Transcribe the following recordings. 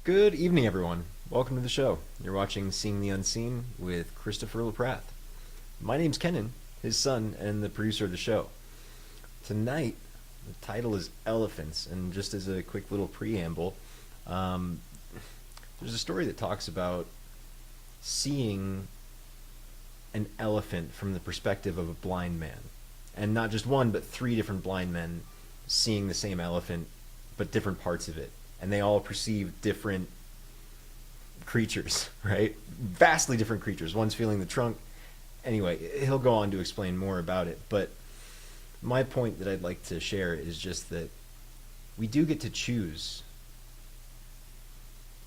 Good evening, everyone. Welcome to the show. You're watching Seeing the Unseen with Christopher LaPrath. My name's Kenan, his son, and the producer of the show. Tonight, the title is Elephants, and just as a quick little preamble, um, there's a story that talks about seeing an elephant from the perspective of a blind man. And not just one, but three different blind men seeing the same elephant, but different parts of it. And they all perceive different creatures, right? Vastly different creatures. One's feeling the trunk. Anyway, he'll go on to explain more about it. But my point that I'd like to share is just that we do get to choose,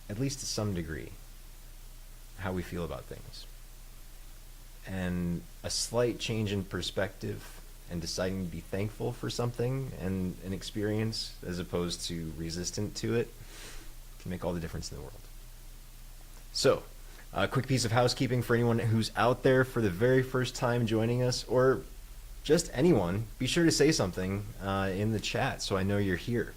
at least to some degree, how we feel about things. And a slight change in perspective and deciding to be thankful for something and an experience as opposed to resistant to it can make all the difference in the world. So, a quick piece of housekeeping for anyone who's out there for the very first time joining us, or just anyone. Be sure to say something in the chat so I know you're here.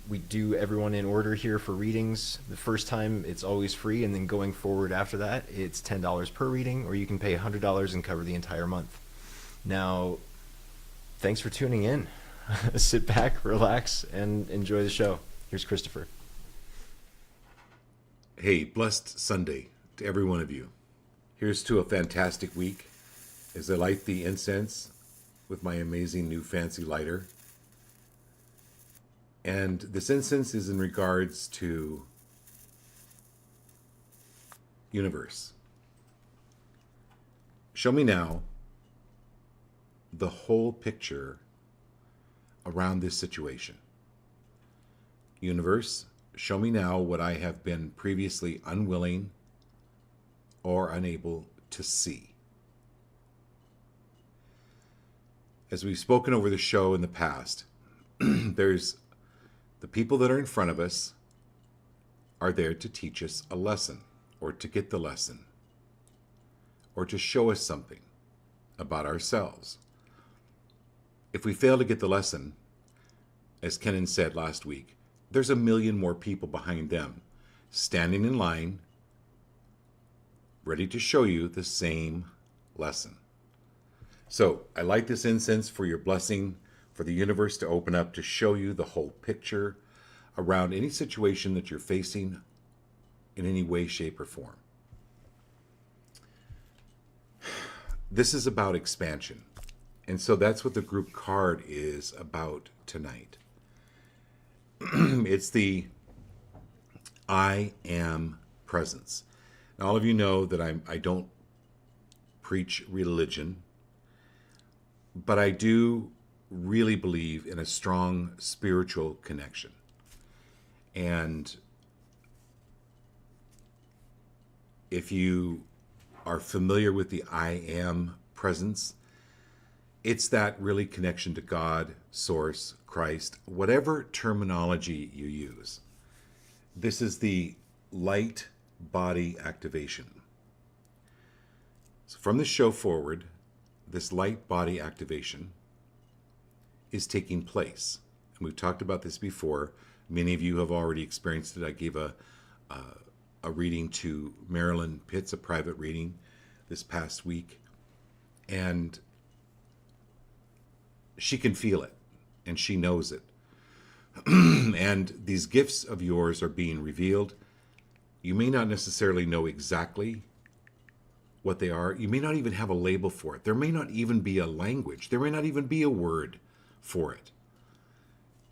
We do everyone in order here for readings. The first time it's always free, and then going forward after that it's $10 per reading, or you can pay $100 and cover the entire month. Now, thanks for tuning in. Sit back, relax, and enjoy the show. Here's Christopher. Hey, blessed Sunday to every one of you. Here's to a fantastic week as I light the incense with my amazing new fancy lighter. And this incense is in regards to universe. Show me now the whole picture around this situation. Universe, show me now what I have been previously unwilling or unable to see. As we've spoken over the show in the past, there's the people that are in front of us are there to teach us a lesson, or to get the lesson, or to show us something about ourselves. If we fail to get the lesson, as Kenan said last week, there's a million more people behind them, standing in line, ready to show you the same lesson. So I light this incense for your blessing, for the universe to open up to show you the whole picture around any situation that you're facing in any way, shape, or form. This is about expansion. And so that's what the group card is about tonight. It's the I am presence. Now, all of you know that I don't preach religion, but I do really believe in a strong spiritual connection. And if you are familiar with the I am presence, it's that really connection to God, Source, Christ, whatever terminology you use. This is the light body activation. So from the show forward, this light body activation is taking place. And we've talked about this before. Many of you have already experienced it. I gave a reading to Marilyn Pitts, a private reading this past week. And she can feel it, and she knows it. And these gifts of yours are being revealed. You may not necessarily know exactly what they are. You may not even have a label for it. There may not even be a language. There may not even be a word for it.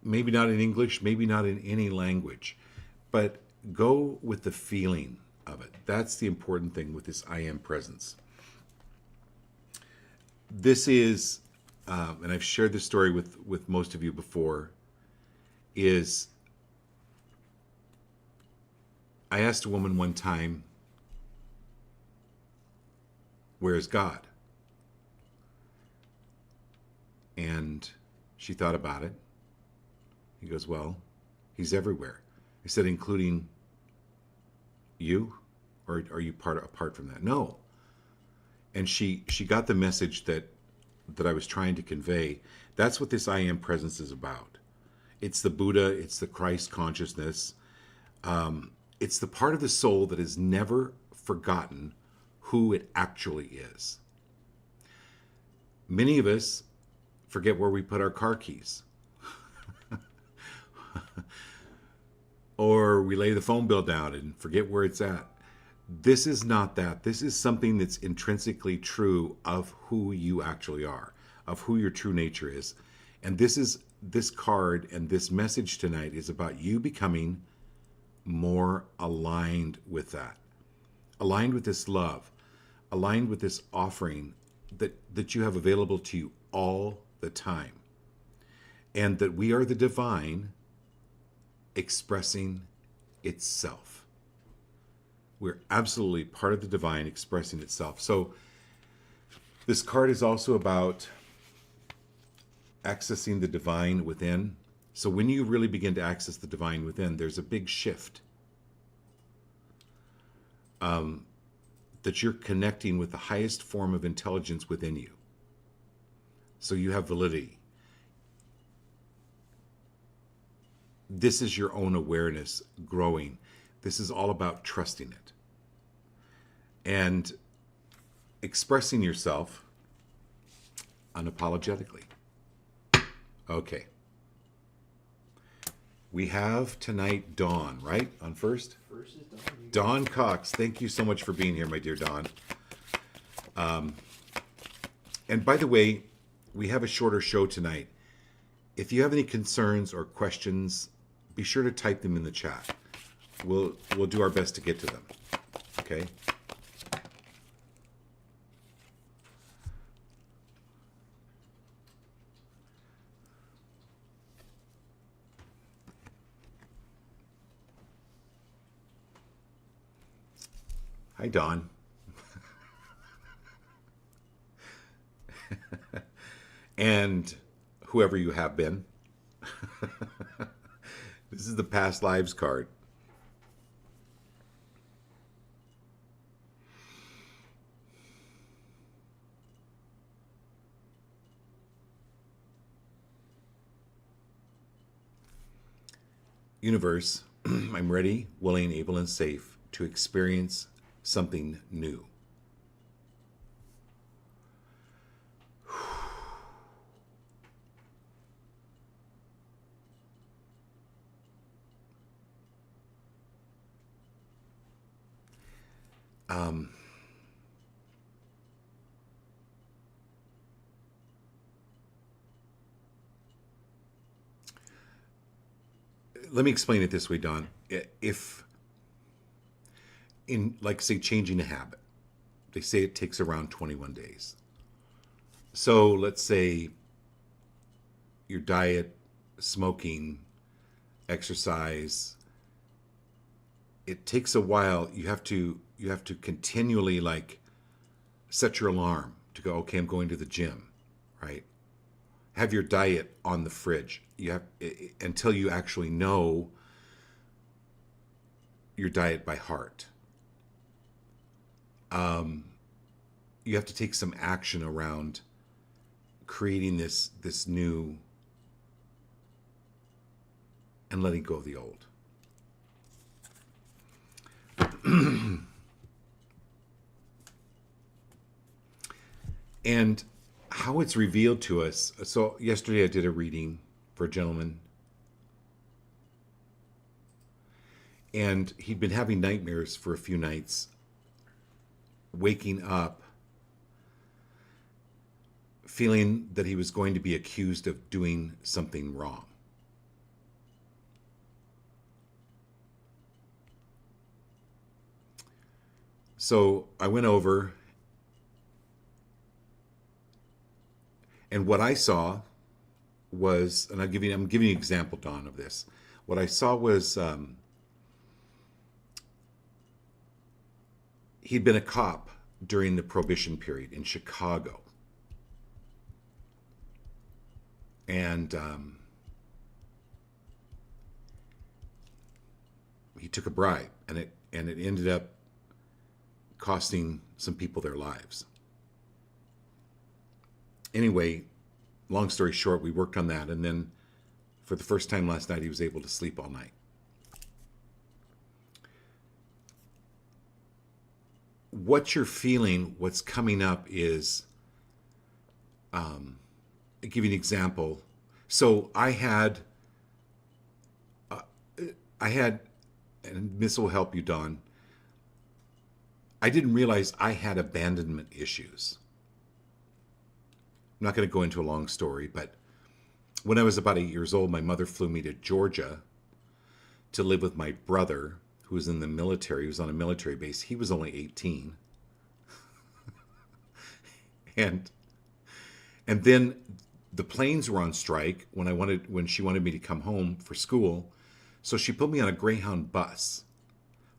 Maybe not in English, maybe not in any language. But go with the feeling of it. That's the important thing with this I am presence. This is, and I've shared this story with most of you before, is I asked a woman one time, where is God? And she thought about it. He goes, well, he's everywhere. I said, including you? Or are you apart from that? No. And she got the message that I was trying to convey. That's what this I am presence is about. It's the Buddha, it's the Christ consciousness. It's the part of the soul that has never forgotten who it actually is. Many of us forget where we put our car keys, or we lay the phone bill down and forget where it's at. This is not that. This is something that's intrinsically true of who you actually are, of who your true nature is. And this card and this message tonight is about you becoming more aligned with that, aligned with this love, aligned with this offering that you have available to you all the time. And that we are the divine expressing itself. We're absolutely part of the divine expressing itself. So this card is also about accessing the divine within. So when you really begin to access the divine within, there's a big shift. That you're connecting with the highest form of intelligence within you. So you have validity. This is your own awareness growing. This is all about trusting it. And expressing yourself unapologetically. Okay. We have tonight Dawn, right? On first? First is Dawn. Dawn Cox, thank you so much for being here, my dear Dawn. And by the way, we have a shorter show tonight. If you have any concerns or questions, be sure to type them in the chat. We'll do our best to get to them. Okay? Hi, Dawn. And whoever you have been. This is the past lives card. Universe, I'm ready, willing, able, and safe to experience something new. Let me explain it this way, Don. If in, like, say, changing a habit, they say it takes around 21 days. So let's say your diet, smoking, exercise, it takes a while. You have to continually, like, set your alarm to go, okay, I'm going to the gym, right? Have your diet on the fridge. You have until you actually know your diet by heart. You have to take some action around creating this new and letting go of the old. And how it's revealed to us. So yesterday I did a reading for a gentleman, and he'd been having nightmares for a few nights, waking up feeling that he was going to be accused of doing something wrong. So I went over, and what I saw was, and I'm giving you an example, Don, of this. What I saw was he'd been a cop during the Prohibition period in Chicago. And he took a bribe, and it ended up costing some people their lives. Anyway, long story short, we worked on that, and then for the first time last night, he was able to sleep all night. what you're feeling, what's coming up is, I'll give you an example. So I had, and this will help you, Don. I didn't realize I had abandonment issues. I'm not going to go into a long story, but when I was about 8 years old, my mother flew me to Georgia to live with my brother, who was in the military. He was on a military base. He was only 18. And then the planes were on strike when she wanted me to come home for school. So she put me on a Greyhound bus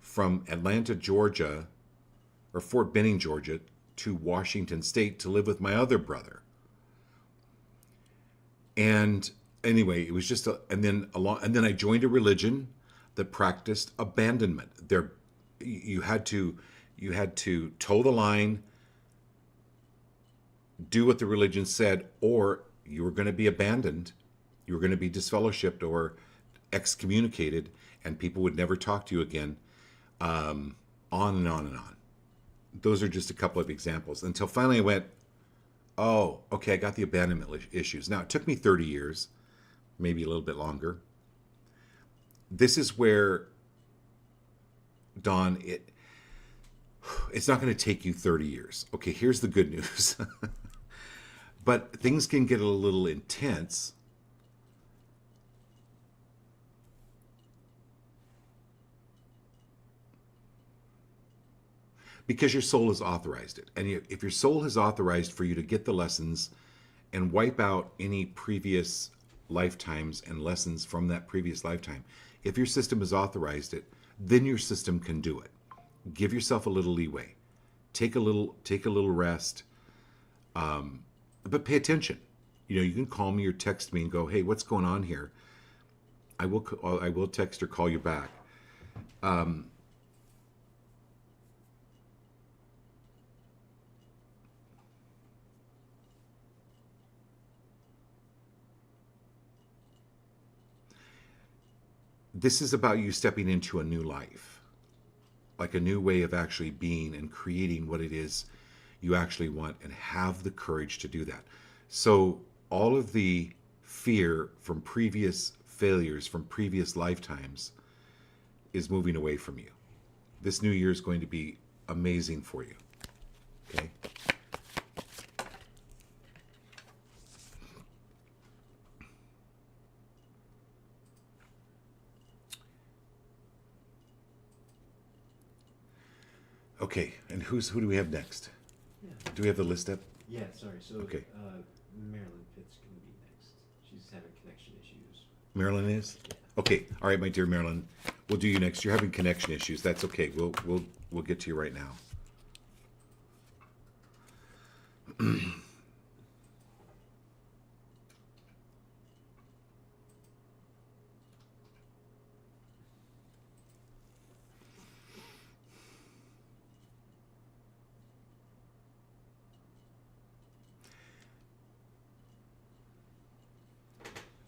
from Atlanta, Georgia, or Fort Benning, Georgia, to Washington State to live with my other brother. And anyway, it was just and then I joined a religion that practiced abandonment. You had to toe the line, do what the religion said, or you were going to be abandoned. You were going to be disfellowshipped or excommunicated, and people would never talk to you again. On and on and on. Those are just a couple of examples. Until finally I went, oh, okay, I got the abandonment issues. Now, it took me 30 years, maybe a little bit longer. This is where, Don, it's not going to take you 30 years. Okay, here's the good news. But things can get a little intense. Because your soul has authorized it. And if your soul has authorized for you to get the lessons and wipe out any previous lifetimes and lessons from that previous lifetime, if your system has authorized it, then your system can do it. Give yourself a little leeway. Take a little rest. But pay attention. You can call me or text me and go, hey, what's going on here? I will text or call you back. This is about you stepping into a new life, like a new way of actually being and creating what it is you actually want, and have the courage to do that. So all of the fear from previous failures, from previous lifetimes, is moving away from you. This new year is going to be amazing for you. Okay? Okay, and who do we have next? Yeah. Do we have the list up? Yeah, sorry. So, Okay. Marilyn Pitt's going to be next. She's having connection issues. Marilyn is? Yeah. Okay. All right, my dear Marilyn. We'll do you next. You're having connection issues. That's okay. We'll get to you right now.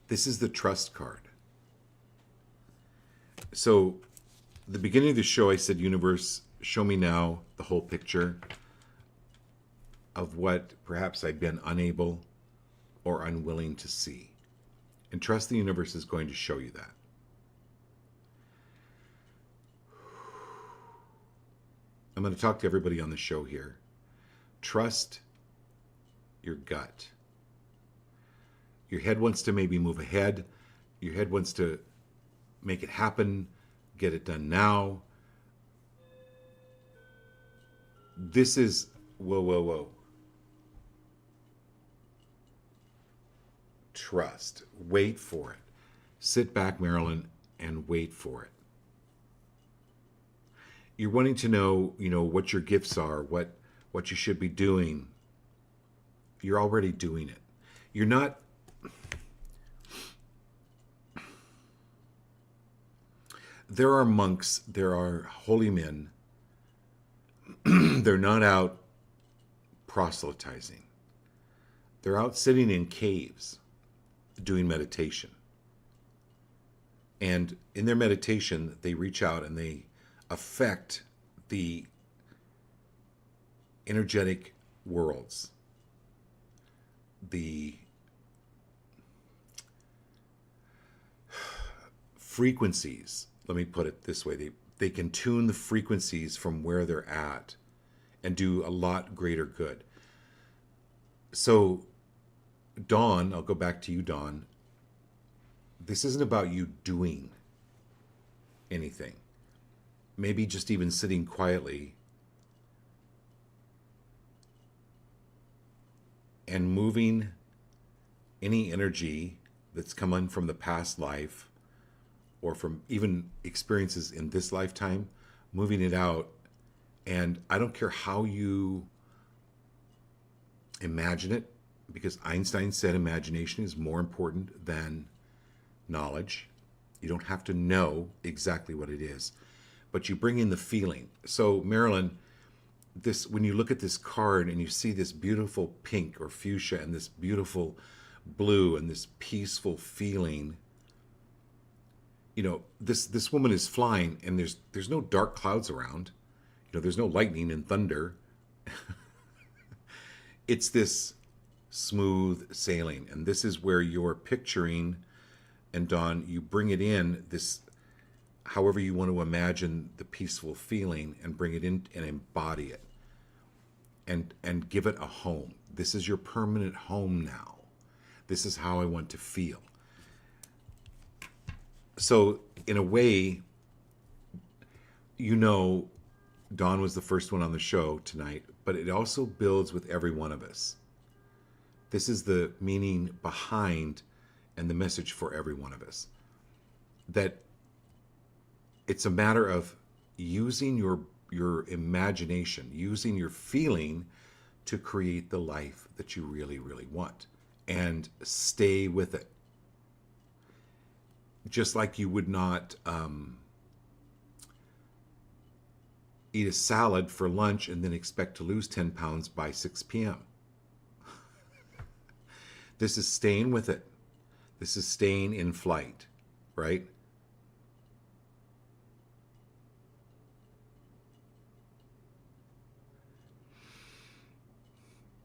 This is the trust card. So, the beginning of the show, I said, universe, show me now the whole picture of what perhaps I've been unable or unwilling to see. And trust the universe is going to show you that. I'm going to talk to everybody on the show here. Trust your gut. Your head wants to maybe move ahead. Your head wants to make it happen, get it done now. This is, whoa. Trust. Wait for it. Sit back, Marilyn, and wait for it. You're wanting to know, what your gifts are, what you should be doing. You're already doing it. You're not. There are monks, there are holy men. They're not out proselytizing. They're out sitting in caves doing meditation. And in their meditation, they reach out and they affect the energetic worlds, the frequencies, let me put it this way, they can tune the frequencies from where they're at and do a lot greater good. So, Dawn, I'll go back to you, Dawn. This isn't about you doing anything. Maybe just even sitting quietly and moving any energy that's come in from the past life or from even experiences in this lifetime, moving it out. And I don't care how you imagine it, because Einstein said imagination is more important than knowledge. You don't have to know exactly what it is, but you bring in the feeling. So, Marilyn, this, when you look at this card and you see this beautiful pink or fuchsia and this beautiful blue and this peaceful feeling, you know, this woman is flying and there's no dark clouds around. You know, there's no lightning and thunder. It's this smooth sailing, and this is where you're picturing, and Dawn, you bring it in this, however you want to imagine the peaceful feeling, and bring it in and embody it, and give it a home. This is your permanent home now. This is how I want to feel. So in a way, you know, Dawn was the first one on the show tonight, but it also builds with every one of us. This is the meaning behind and the message for every one of us. That it's a matter of using your imagination, using your feeling to create the life that you really, really want. And stay with it. Just like you would not eat a salad for lunch and then expect to lose 10 pounds by 6 p.m. This is staying with it. This is staying in flight, right?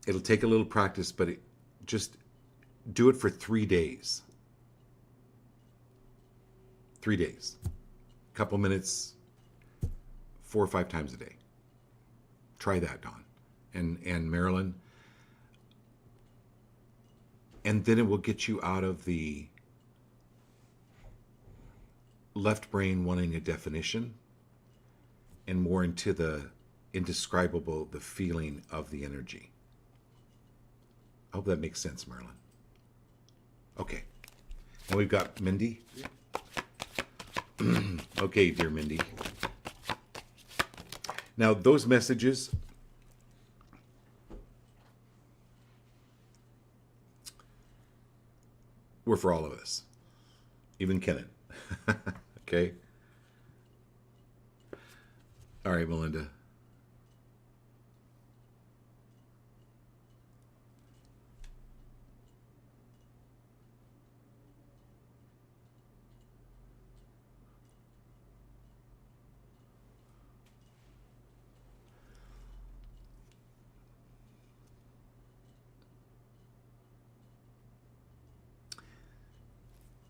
It'll take a little practice, but just do it for 3 days. 3 days. A couple minutes, 4 or 5 times a day. Try that, Dawn. And Marilyn. And then it will get you out of the left brain wanting a definition and more into the indescribable, the feeling of the energy. I hope that makes sense, Marilyn. Okay. And we've got Mindy. Okay, dear Mindy. Now, those messages were for all of us, even Kenan. Okay? All right, Melinda.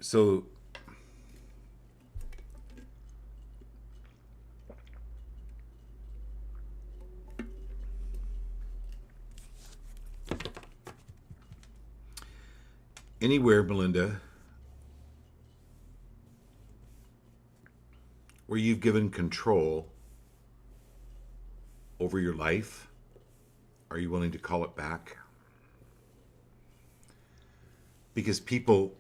So anywhere, Melinda, where you've given control over your life, are you willing to call it back? Because people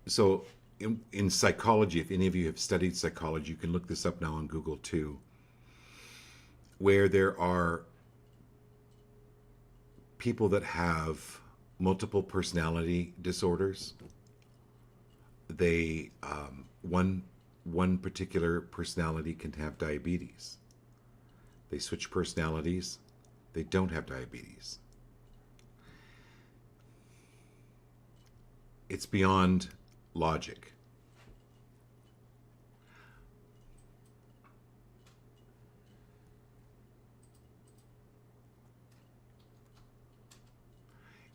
so in psychology, if any of you have studied psychology, you can look this up now on Google too, where there are people that have multiple personality disorders. They one particular personality can have diabetes. They switch personalities, they don't have diabetes. It's beyond logic.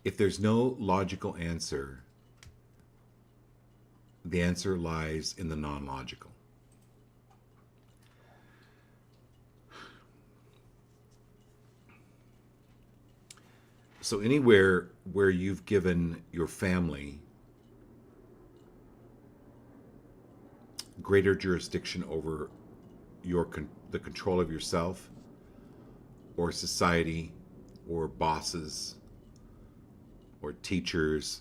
If there's no logical answer, the answer lies in the non-logical. So anywhere where you've given your family greater jurisdiction over the control of yourself, or society, or bosses, or teachers,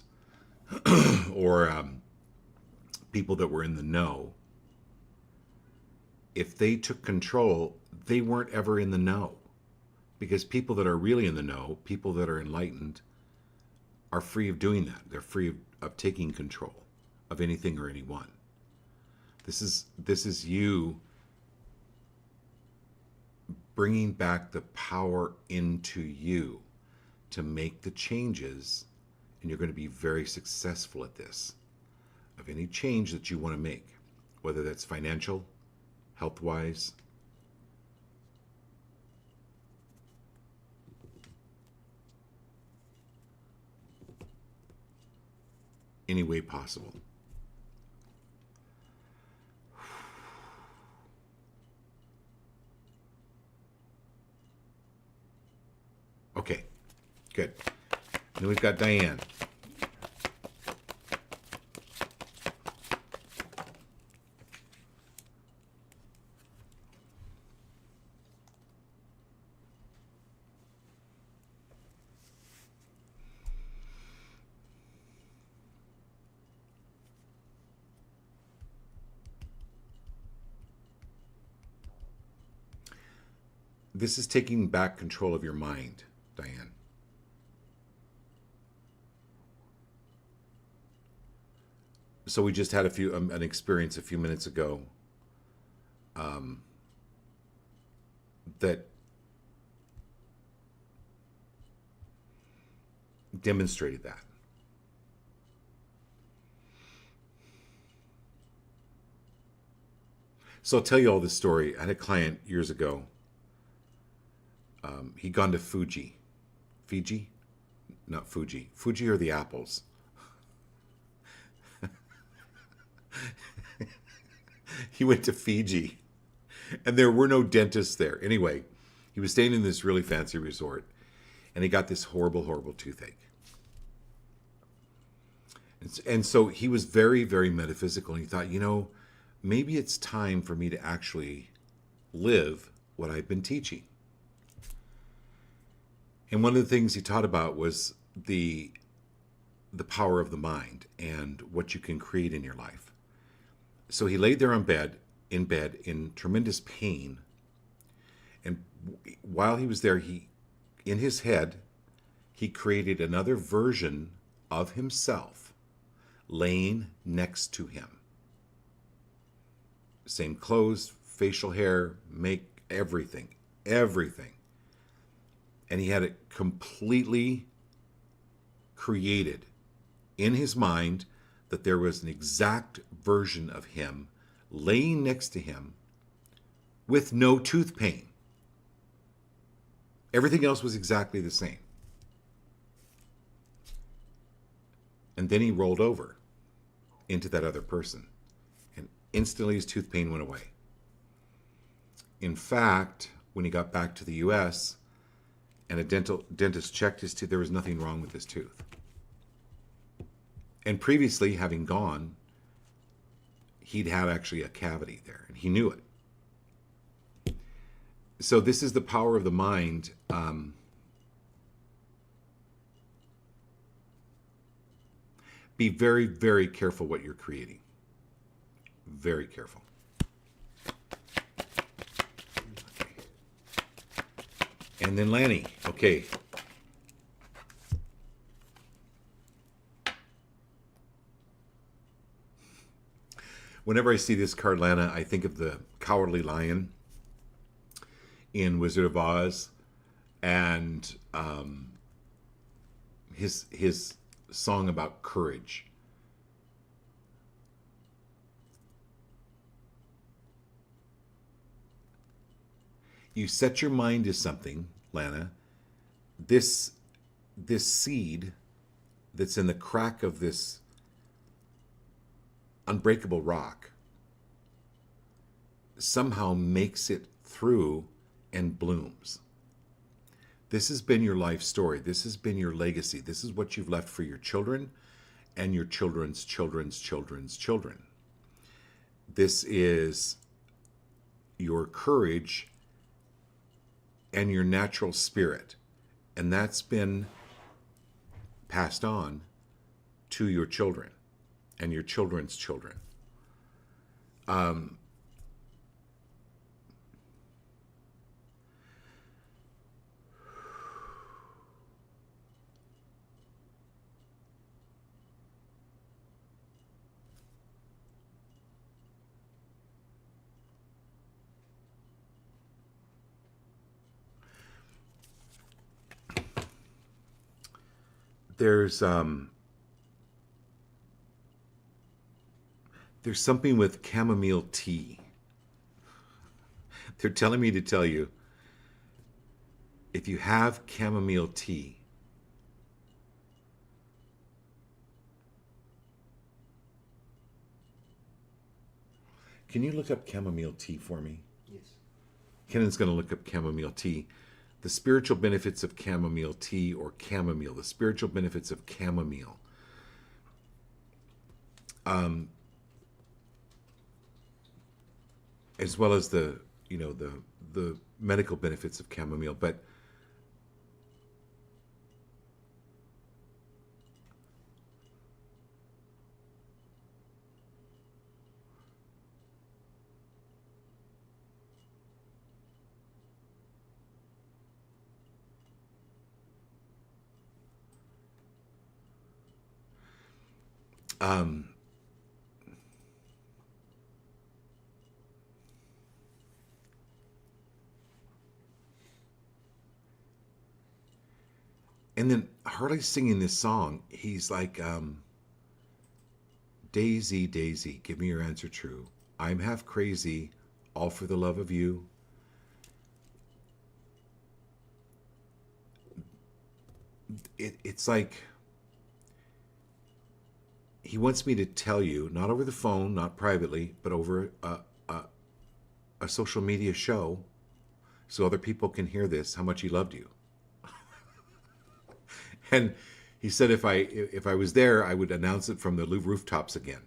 or people that were in the know, if they took control, they weren't ever in the know. Because people that are really in the know, people that are enlightened, are free of doing that. They're free of taking control of anything or anyone. This is you bringing back the power into you to make the changes, and you're going to be very successful at this, of any change that you want to make, whether that's financial, health-wise, any way possible. Okay, good. Then we've got Diane. This is taking back control of your mind, Diane. So we just had an experience a few minutes ago that demonstrated that. So I'll tell you all this story. I had a client years ago. He'd gone to Fiji, not Fuji. Fuji are the apples. He went to Fiji, and there were no dentists there. Anyway, he was staying in this really fancy resort, and he got this horrible, horrible toothache. And so he was very, very metaphysical, and he thought, maybe it's time for me to actually live what I've been teaching. And one of the things he taught about was the power of the mind and what you can create in your life. So he laid there in bed in tremendous pain. And while he was there, in his head, he created another version of himself laying next to him. Same clothes, facial hair, make everything. And he had it completely created in his mind that there was an exact version of him laying next to him with no tooth pain. Everything else was exactly the same. And then he rolled over into that other person, and instantly his tooth pain went away. In fact, when he got back to the US and a dentist checked his tooth, there was nothing wrong with his tooth. And previously, having gone, he'd had actually a cavity there, and he knew it. So this is the power of the mind. Be very, very careful what you're creating. Very careful. Okay. And then Lanny. Okay. Whenever I see this card, Lana, I think of the Cowardly Lion in Wizard of Oz, and his song about courage. You set your mind to something, Lana. This seed that's in the crack of this unbreakable rock somehow makes it through and blooms. This has been your life story. This has been your legacy. This is what you've left for your children and your children's children's children's children. This is your courage and your natural spirit. And that's been passed on to your children and your children's children. There's something with chamomile tea. They're telling me to tell you, if you have chamomile tea, can you look up chamomile tea for me? Yes. Kennan's going to look up chamomile tea. The spiritual benefits of chamomile tea, or chamomile, the spiritual benefits of chamomile. As well as the medical benefits of chamomile, but and then Harley's singing this song. He's like, Daisy, Daisy, give me your answer true. I'm half crazy, all for the love of you. It's like he wants me to tell you, not over the phone, not privately, but over a social media show, so other people can hear this, how much he loved you. And he said if I was there, I would announce it from the rooftops again.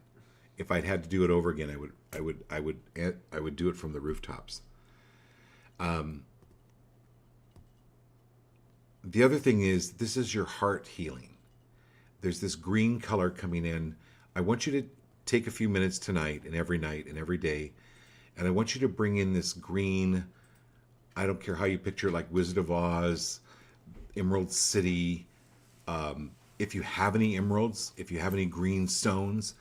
If I'd had to do it over again, I would do it from the rooftops. The other thing is, this is your heart healing. There's this green color coming in. I want you to take a few minutes tonight and every day, and I want you to bring in this green. I don't care how you picture it, like Wizard of Oz, Emerald City. If you have any emeralds, if you have any green stones,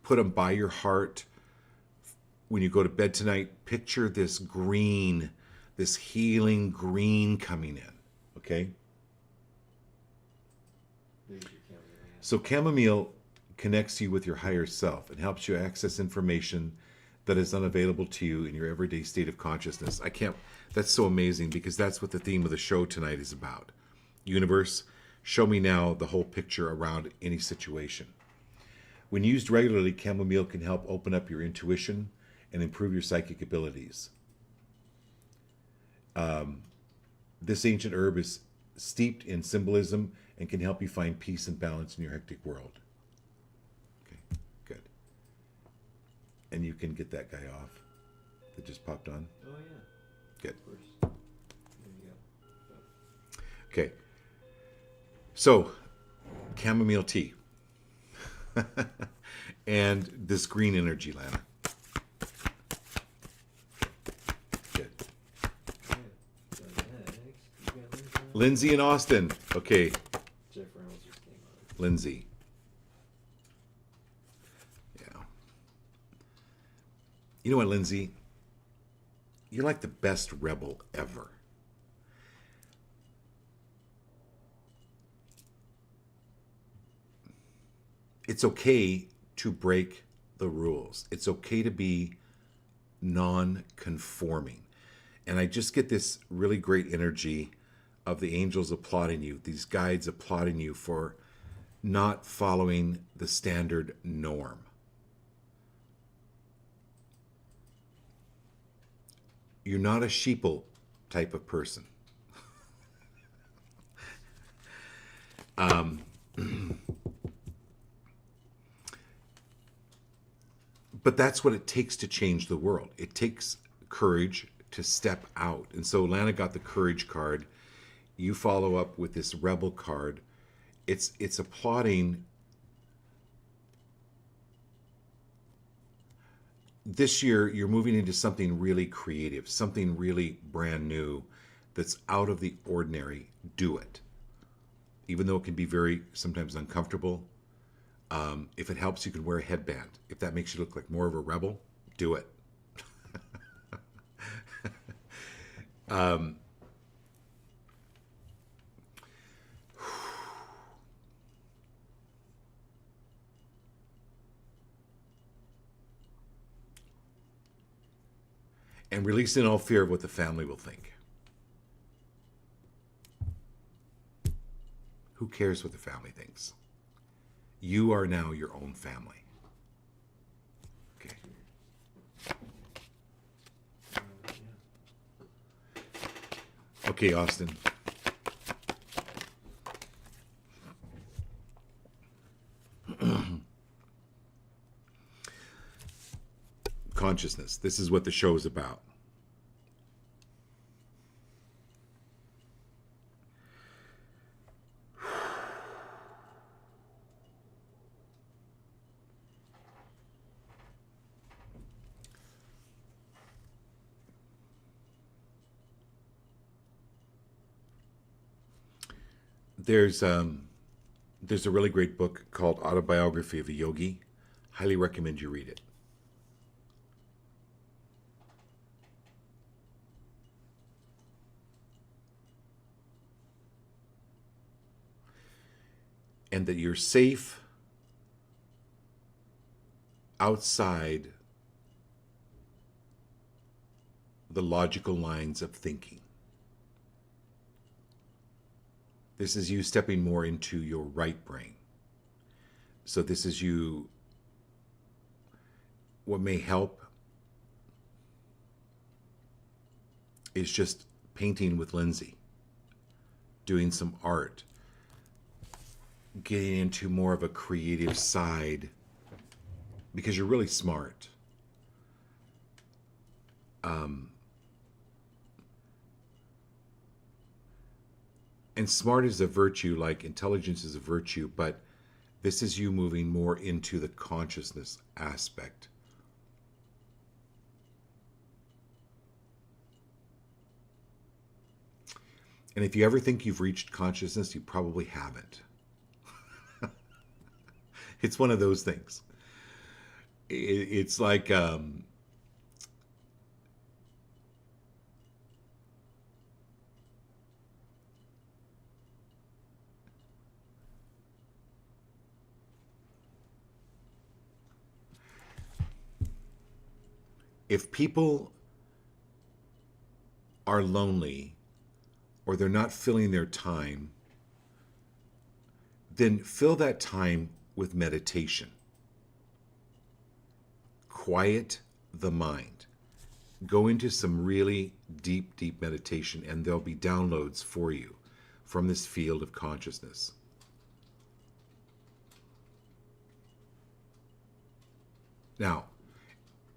put them by your heart. When you go to bed tonight, picture this green, this healing green coming in. Okay? So chamomile connects you with your higher self and helps you access information that is unavailable to you in your everyday state of consciousness. That's so amazing, because that's what the theme of the show tonight is about. Universe, show me now the whole picture around any situation. When used regularly, chamomile can help open up your intuition and improve your psychic abilities. This ancient herb is steeped in symbolism and can help you find peace and balance in your hectic world. Okay, good. And you can get that guy off that just popped on. Oh yeah. Good. Of course. There you go. Okay. So, chamomile tea. And this green energy, Lana. Good. So next, you got Lindsay and Austin. Okay, Jeff Reynolds just came on. Lindsay. Yeah. You know what, Lindsay? You're like the best rebel ever. It's okay to break the rules. It's okay to be non-conforming. And I just get this really great energy of the angels applauding you, these guides applauding you for not following the standard norm. You're not a sheeple type of person. But that's what it takes to change the world. It takes courage to step out. And so Lana got the courage card. You follow up with this rebel card. It's applauding this year. You're moving into something really creative, something really brand new that's out of the ordinary. Do it. Even though it can be very sometimes uncomfortable. If it helps, you can wear a headband. If that makes you look like more of a rebel, do it. And releasing all fear of what the family will think. Who cares what the family thinks? You are now your own family. Okay. Okay, Austin. Consciousness. This is what the show is about. There's a really great book called Autobiography of a Yogi. Highly recommend you read it. And that you're safe outside the logical lines of thinking. This is you stepping more into your right brain. So this is you, what may help is just painting with Lindsay, doing some art, getting into more of a creative side, because you're really smart. And smart is a virtue, like intelligence is a virtue, but this is you moving more into the consciousness aspect. And if you ever think you've reached consciousness, you probably haven't. It's one of those things. It's like if people are lonely or they're not filling their time, then fill that time with meditation. Quiet the mind. Go into some really deep, deep meditation, and there'll be downloads for you from this field of consciousness. Now,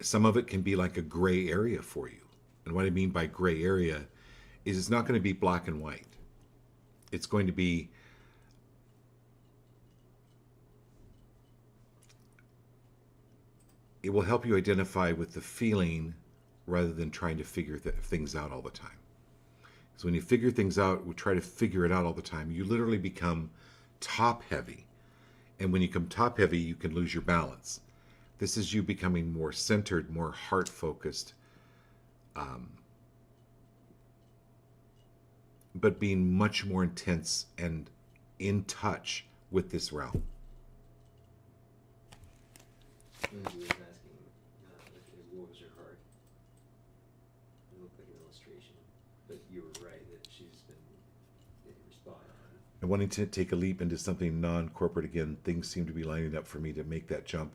some of it can be like a gray area for you. And what I mean by gray area is it's not going to be black and white. It's going to be it will help you identify with the feeling rather than trying to figure things out all the time. So when you figure things out, we try to figure it out all the time, you literally become top heavy. And when you become top heavy, you can lose your balance. This is you becoming more centered, more heart focused, but being much more intense and in touch with this realm. Lindsay was asking, what was her card? It looked like an illustration, but you were right that she's been spot on. And wanting to take a leap into something non-corporate again. Things seem to be lining up for me to make that jump.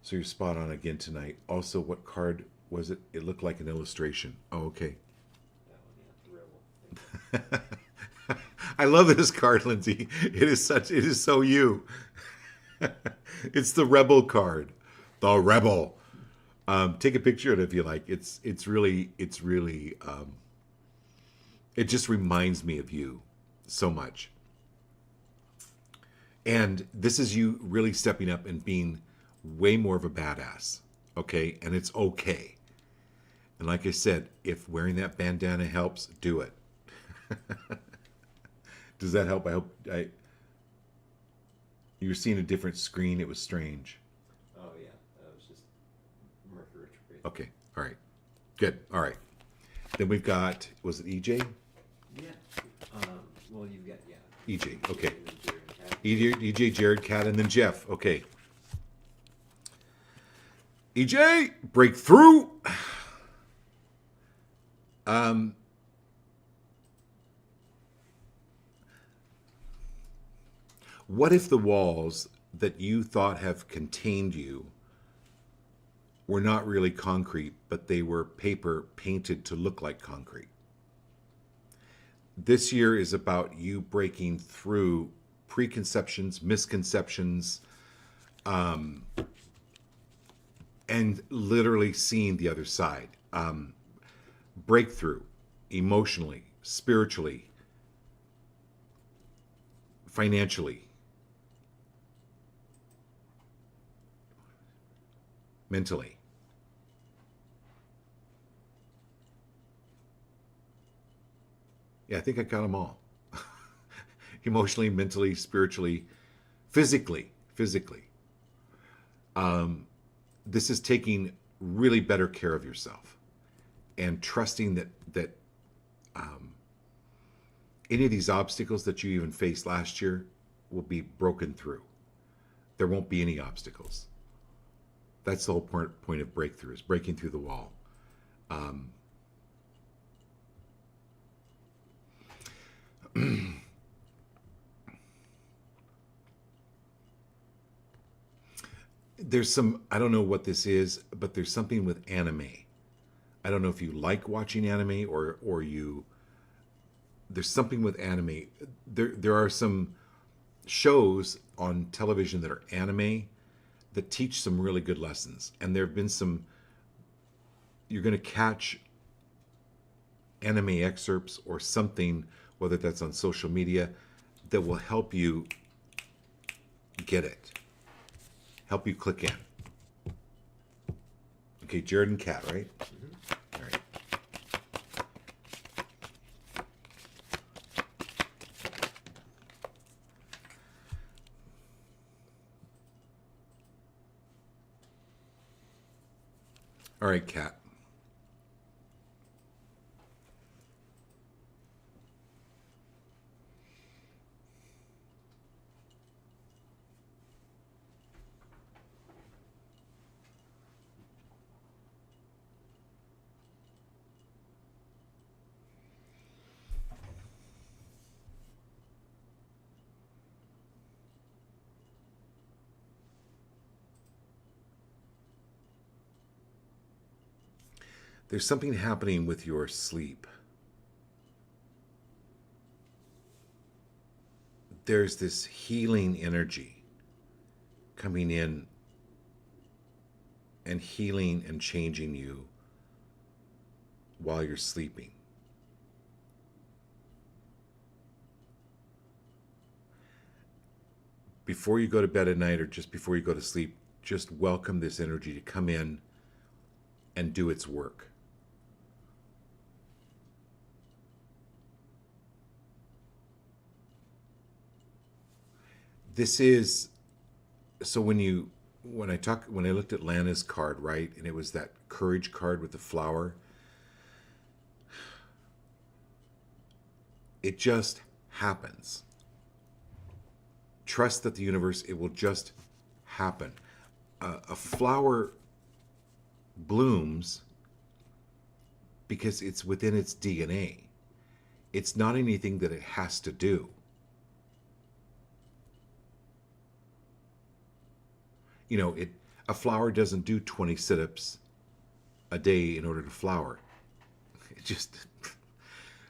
So you're spot on again tonight. Also, what card was it? It looked like an illustration. Oh, okay. That one, yeah, the rebel. I love this card, Lindsay. It is so you. It's the rebel card. The rebel. Take a picture of it if you like. It's really it just reminds me of you so much. And this is you really stepping up and being way more of a badass. Okay? And it's okay. And like I said, if wearing that bandana helps, do it. Does that help? I hope you were seeing a different screen. It was strange. Oh yeah, that was just Mercury retrograde. Okay. All right. Good. All right. Then we've got, was it EJ? Yeah. Well, you've got EJ. Okay. And then Jared and Kat. EJ, Jared, Kat, and then Jeff. Okay. EJ, breakthrough. What if the walls that you thought have contained you were not really concrete, but they were paper painted to look like concrete? This year is about you breaking through preconceptions, misconceptions, and literally seeing the other side. Breakthrough emotionally, spiritually, financially, mentally. Yeah, I think I got them all. Emotionally, mentally, spiritually, physically. This is taking really better care of yourself and trusting that any of these obstacles that you even faced last year will be broken through. There won't be any obstacles. That's the whole point of breakthrough, is breaking through the wall. There's some, I don't know what this is, but there's something with anime. I don't know if you like watching anime or you, there's something with anime. There are some shows on television that are anime that teach some really good lessons. And there have been some, you're going to catch anime excerpts or something, whether that's on social media, that will help you get it. Help you click in. Okay, Jared and Kat, right? All right. All right, Kat. There's something happening with your sleep. There's this healing energy coming in and healing and changing you while you're sleeping. Before you go to bed at night or just before you go to sleep, just welcome this energy to come in and do its work. This is, so when I looked at Lana's card, right, and it was that courage card with the flower, it just happens. Trust that the universe, it will just happen. A flower blooms because it's within its DNA. It's not anything that it has to do. A flower doesn't do 20 sit-ups a day in order to flower. It just,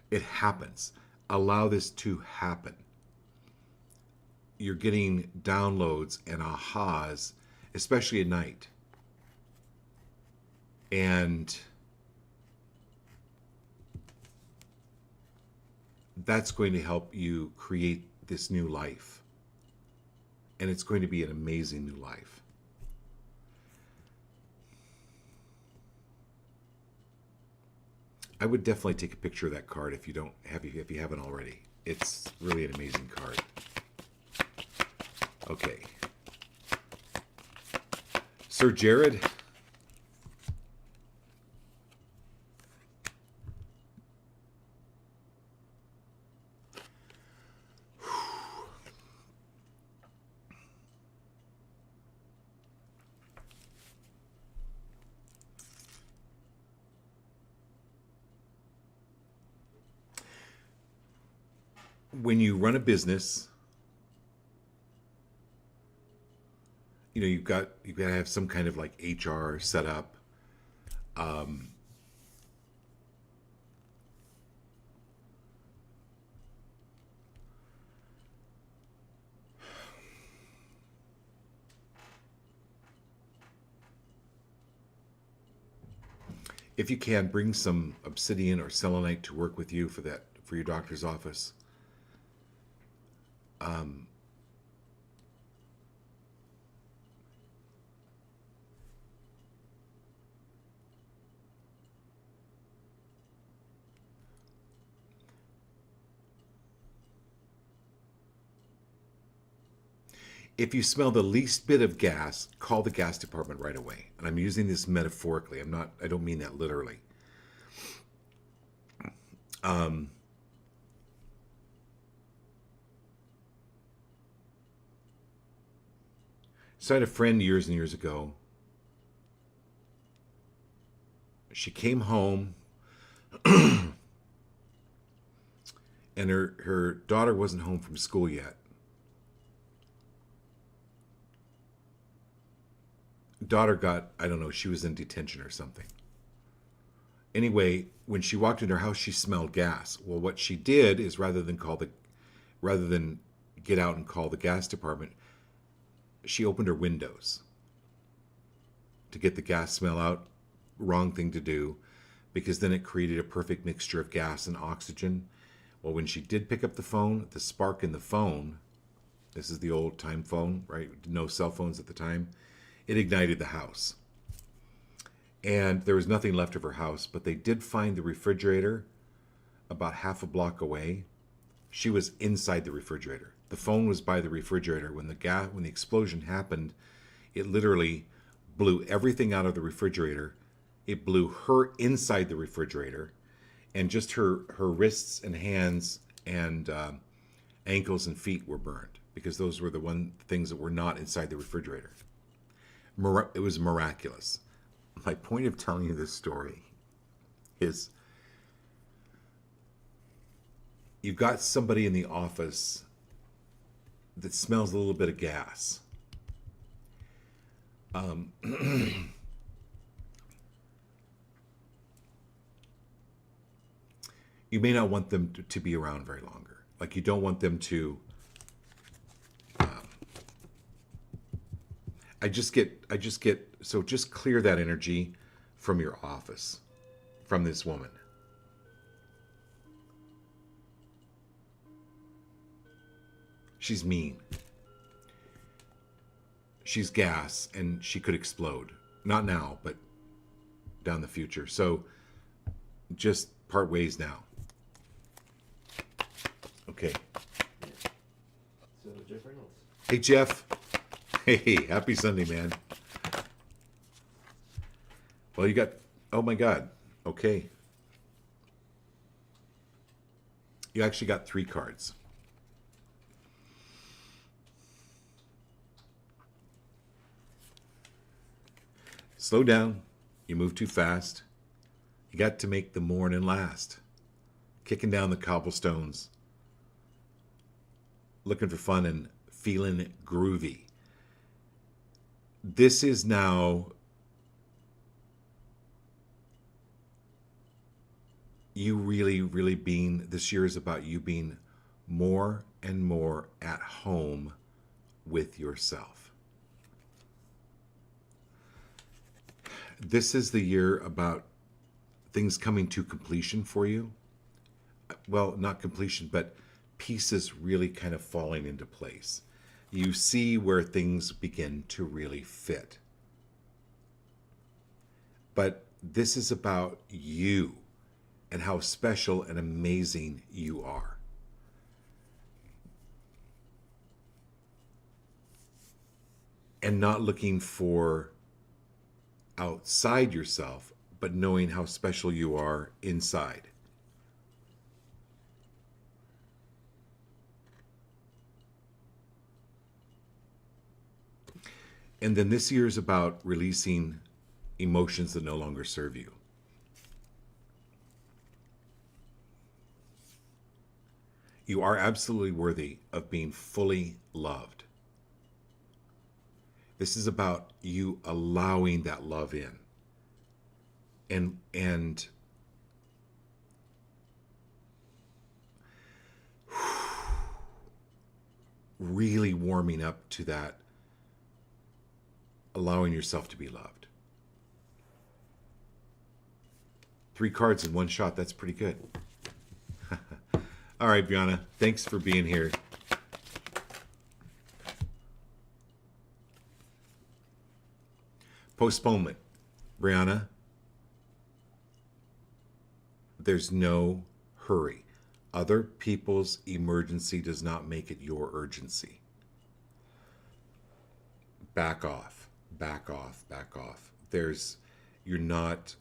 it happens. Allow this to happen. You're getting downloads and ahas, especially at night. And that's going to help you create this new life. And it's going to be an amazing new life. I would definitely take a picture of that card if you haven't already. It's really an amazing card. Okay. Sir Jared. When you run a business, you've got to have some kind of like HR set up. If you can, bring some obsidian or selenite to work with you for your doctor's office. If you smell the least bit of gas, call the gas department right away. And I'm using this metaphorically. I don't mean that literally. So I had a friend years and years ago. She came home and her daughter wasn't home from school yet. Daughter got, I don't know, she was in detention or something. Anyway, when she walked into her house, she smelled gas. Well, what she did is rather than get out and call the gas department, she opened her windows to get the gas smell out. Wrong thing to do, because then it created a perfect mixture of gas and oxygen. Well, when she did pick up the phone, the spark in the phone, this is the old time phone, right? No cell phones at the time. It ignited the house. And there was nothing left of her house, but they did find the refrigerator about half a block away. She was inside the refrigerator. The phone was by the refrigerator. When the explosion happened, it literally blew everything out of the refrigerator. It blew her inside the refrigerator, and just her wrists and hands and ankles and feet were burned, because those were the things that were not inside the refrigerator. It was miraculous. My point of telling you this story is you've got somebody in the office that smells a little bit of gas. You may not want them to be around very longer. Like, you don't want them to. I just get. So just clear that energy from your office, from this woman. She's mean. She's gas, and she could explode. Not now, but down the future. So just part ways now. Okay. So, Jeff Reynolds. Hey, Jeff. Hey, happy Sunday, man. Well, you got, oh my God. Okay. You actually got 3 cards. Slow down. You move too fast. You got to make the morning last. Kicking down the cobblestones. Looking for fun and feeling groovy. this is now you really being, this year is about you being more and more at home with yourself. This is the year about things coming to completion for you. Well, not completion, but pieces really kind of falling into place. You see where things begin to really fit. But this is about you and how special and amazing you are. And not looking for outside yourself, but knowing how special you are inside. And then this year is about releasing emotions that no longer serve you. You are absolutely worthy of being fully loved. This is about you allowing that love in. And really warming up to that, allowing yourself to be loved. 3 cards in one shot, that's pretty good. All right, Brianna, thanks for being here. Postponement. Brianna, there's no hurry. Other people's emergency does not make it your urgency. Back off, back off, back off. You're not,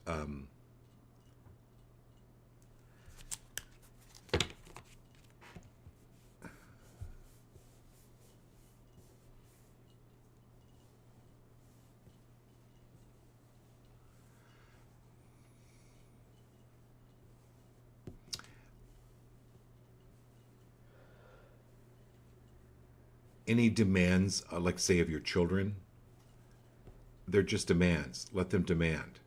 any demands, like say of your children, they're just demands. Let them demand.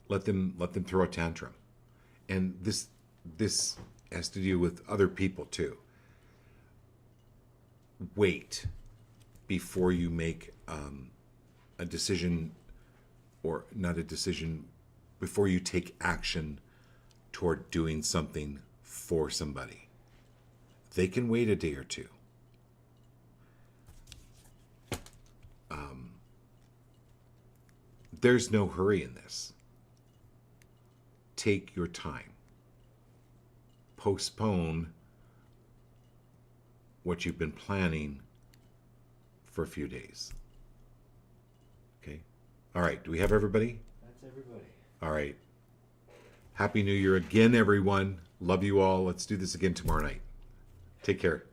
Let them throw a tantrum. And this has to do with other people too. Wait before you make a decision, or not a decision, before you take action toward doing something for somebody. They can wait a day or two. There's no hurry in this. Take your time. Postpone what you've been planning for a few days. Okay? All right. Do we have everybody? That's everybody. All right. Happy New Year again, everyone. Love you all. Let's do this again tomorrow night. Take care.